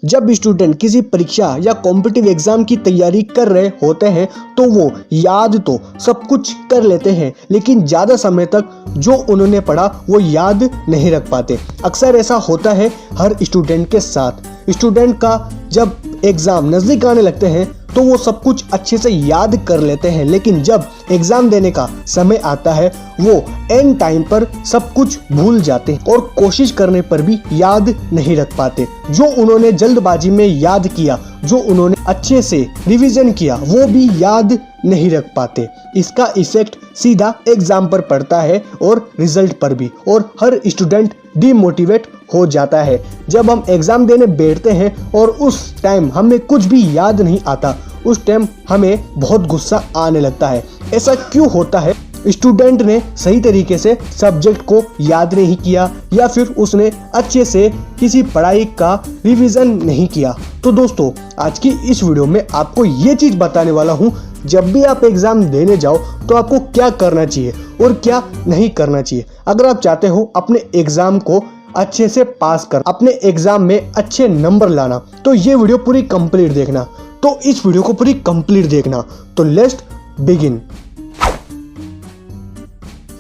जब स्टूडेंट किसी परीक्षा या कॉम्पिटिटिव एग्जाम की तैयारी कर रहे होते हैं तो वो याद तो सब कुछ कर लेते हैं, लेकिन ज़्यादा समय तक जो उन्होंने पढ़ा वो याद नहीं रख पाते। अक्सर ऐसा होता है हर स्टूडेंट के साथ। स्टूडेंट का जब एग्ज़ाम नज़दीक आने लगते हैं तो वो सब कुछ अच्छे से याद कर लेते हैं, लेकिन जब एग्ज़ाम देने का समय आता है वो एंड टाइम पर सब कुछ भूल जाते हैं और कोशिश करने पर भी याद नहीं रख पाते। जो उन्होंने जल्दबाजी में याद किया, जो उन्होंने अच्छे से रिवीजन किया, वो भी याद नहीं रख पाते। इसका इफेक्ट सीधा एग्जाम पर पड़ता है और रिजल्ट पर भी, और हर स्टूडेंट डिमोटिवेट हो जाता है। जब हम एग्जाम देने बैठते हैं और उस टाइम हमें कुछ भी याद नहीं आता, उस टाइम हमें बहुत गुस्सा आने लगता है। ऐसा क्यों होता है? स्टूडेंट ने सही तरीके से सब्जेक्ट को याद नहीं किया या फिर उसने अच्छे से किसी पढ़ाई का रिवीजन नहीं किया। तो दोस्तों, आज की इस वीडियो में आपको ये चीज़ बताने वाला हूँ, जब भी आप एग्ज़ाम देने जाओ तो आपको क्या करना चाहिए और क्या नहीं करना चाहिए। अगर आप चाहते हो अपने एग्ज़ाम को अच्छे से पास कर, अपने एग्ज़ाम में अच्छे नंबर लाना, तो ये वीडियो पूरी कंप्लीट देखना। तो इस वीडियो को पूरी कंप्लीट देखना। तो लेट्स बिगिन।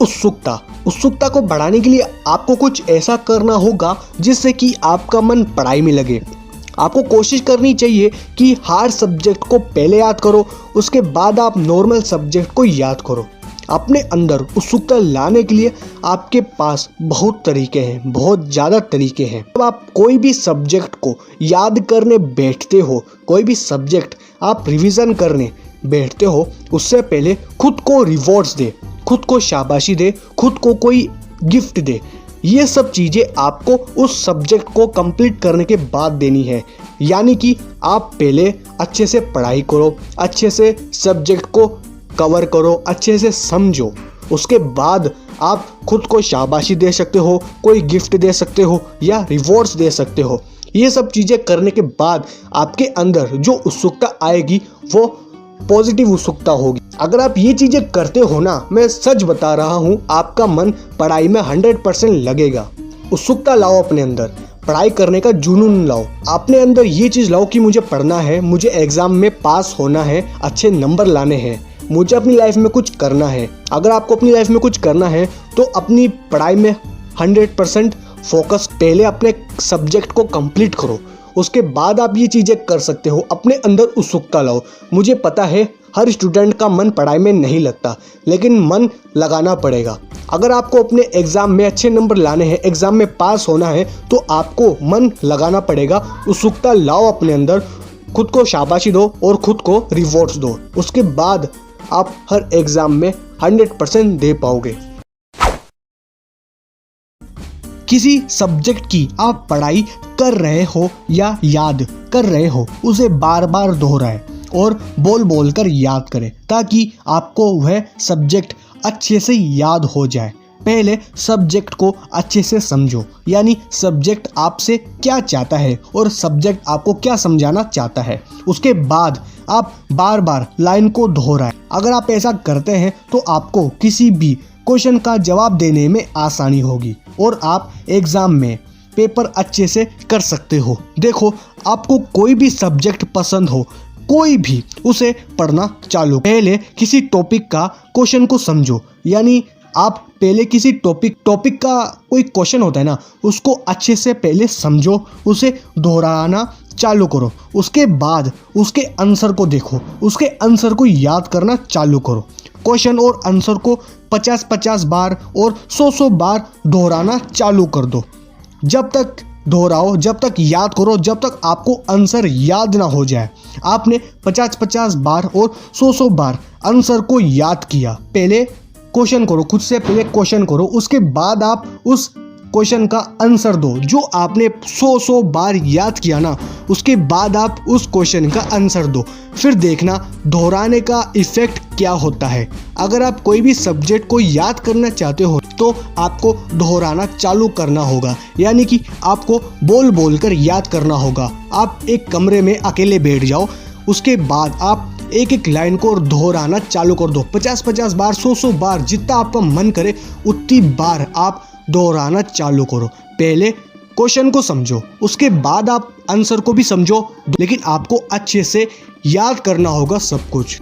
उत्सुकता को बढ़ाने के लिए आपको कुछ ऐसा करना होगा जिससे कि आपका मन पढ़ाई में लगे। आपको कोशिश करनी चाहिए कि हार्ड सब्जेक्ट को पहले याद करो, उसके बाद आप नॉर्मल सब्जेक्ट को याद करो। अपने अंदर उत्सुकता लाने के लिए आपके पास बहुत तरीके हैं, बहुत ज़्यादा तरीके हैं। जब आप कोई भी सब्जेक्ट को याद करने बैठते हो, कोई भी सब्जेक्ट आप रिवीजन करने बैठते हो, उससे पहले खुद को रिवॉर्ड्स दे, खुद को शाबाशी दे, खुद को कोई गिफ्ट दे। ये सब चीज़ें आपको उस सब्जेक्ट को कंप्लीट करने के बाद देनी है। यानी कि आप पहले अच्छे से पढ़ाई करो, अच्छे से सब्जेक्ट को कवर करो, अच्छे से समझो। उसके बाद आप खुद को शाबाशी दे सकते हो, कोई गिफ्ट दे सकते हो या रिवॉर्ड्स दे सकते हो। ये सब चीज़ें करने के बाद आपके अंदर जो उत्सुकता आएगी वो पॉजिटिव उत्सुकता होगी। अगर आप ये चीज़ें करते हो ना, मैं सच बता रहा हूँ, आपका मन पढ़ाई में 100% लगेगा। उत्सुकता लाओ अपने अंदर, पढ़ाई करने का जुनून लाओ। अपने अंदर ये चीज़ लाओ कि मुझे पढ़ना है, मुझे एग्ज़ाम में पास होना है, अच्छे नंबर लाने हैं, मुझे अपनी लाइफ में कुछ करना है। अगर आपको अपनी लाइफ में कुछ करना है तो अपनी पढ़ाई में 100% फोकस, पहले अपने सब्जेक्ट को कंप्लीट करो, उसके बाद आप ये चीज़ें कर सकते हो। अपने अंदर उत्सुकता लाओ। मुझे पता है हर स्टूडेंट का मन पढ़ाई में नहीं लगता, लेकिन मन लगाना पड़ेगा। अगर आपको अपने एग्ज़ाम में अच्छे नंबर लाने हैं, एग्ज़ाम में पास होना है, तो आपको मन लगाना पड़ेगा। उत्सुकता लाओ अपने अंदर, खुद को शाबाशी दो और खुद को रिवॉर्ड्स दो। उसके बाद आप हर एग्ज़ाम में 100% दे पाओगे। किसी सब्जेक्ट की आप पढ़ाई कर रहे हो या याद कर रहे हो, उसे बार बार दोहराएं और बोल बोल कर याद करें, ताकि आपको वह सब्जेक्ट अच्छे से याद हो जाए। पहले सब्जेक्ट को अच्छे से समझो, यानी सब्जेक्ट आपसे क्या चाहता है और सब्जेक्ट आपको क्या समझाना चाहता है। उसके बाद आप बार बार लाइन को दोहराएं। अगर आप ऐसा करते हैं तो आपको किसी भी क्वेश्चन का जवाब देने में आसानी होगी और आप एग्ज़ाम में पेपर अच्छे से कर सकते हो। देखो, आपको कोई भी सब्जेक्ट पसंद हो, कोई भी, उसे पढ़ना चालू। पहले किसी टॉपिक का क्वेश्चन को समझो, यानी आप पहले किसी टॉपिक का कोई क्वेश्चन होता है ना, उसको अच्छे से पहले समझो, उसे दोहराना चालू करो। उसके बाद उसके आंसर को देखो, उसके आंसर को याद करना चालू करो। क्वेश्चन और आंसर को 50-50 बार और 100-100 बार दोहराना चालू कर दो। जब तक दोहराओ, जब तक याद करो, जब तक आपको आंसर याद ना हो जाए। आपने 50-50 बार और 100-100 बार आंसर को याद किया, पहले क्वेश्चन करो, खुद से पहले क्वेश्चन करो, उसके बाद आप उस क्वेश्चन का आंसर दो। जो आपने 100-100 बार याद किया ना, उसके बाद आप उस क्वेश्चन का आंसर दो। फिर देखना दोहराने का इफेक्ट क्या होता है। अगर आप कोई भी सब्जेक्ट को याद करना चाहते हो तो आपको दोहराना चालू करना होगा, यानी कि आपको बोल बोल कर याद करना होगा। आप एक कमरे में अकेले बैठ जाओ, उसके बाद आप एक एक लाइन को दोहराना चालू कर दो। 50-50 बार, 100-100 बार, जितना आपका मन करे उतनी बार आप दोहराना चालू करो। पहले क्वेश्चन को समझो, उसके बाद आप आंसर को भी समझो, लेकिन आपको अच्छे से याद करना होगा सब कुछ।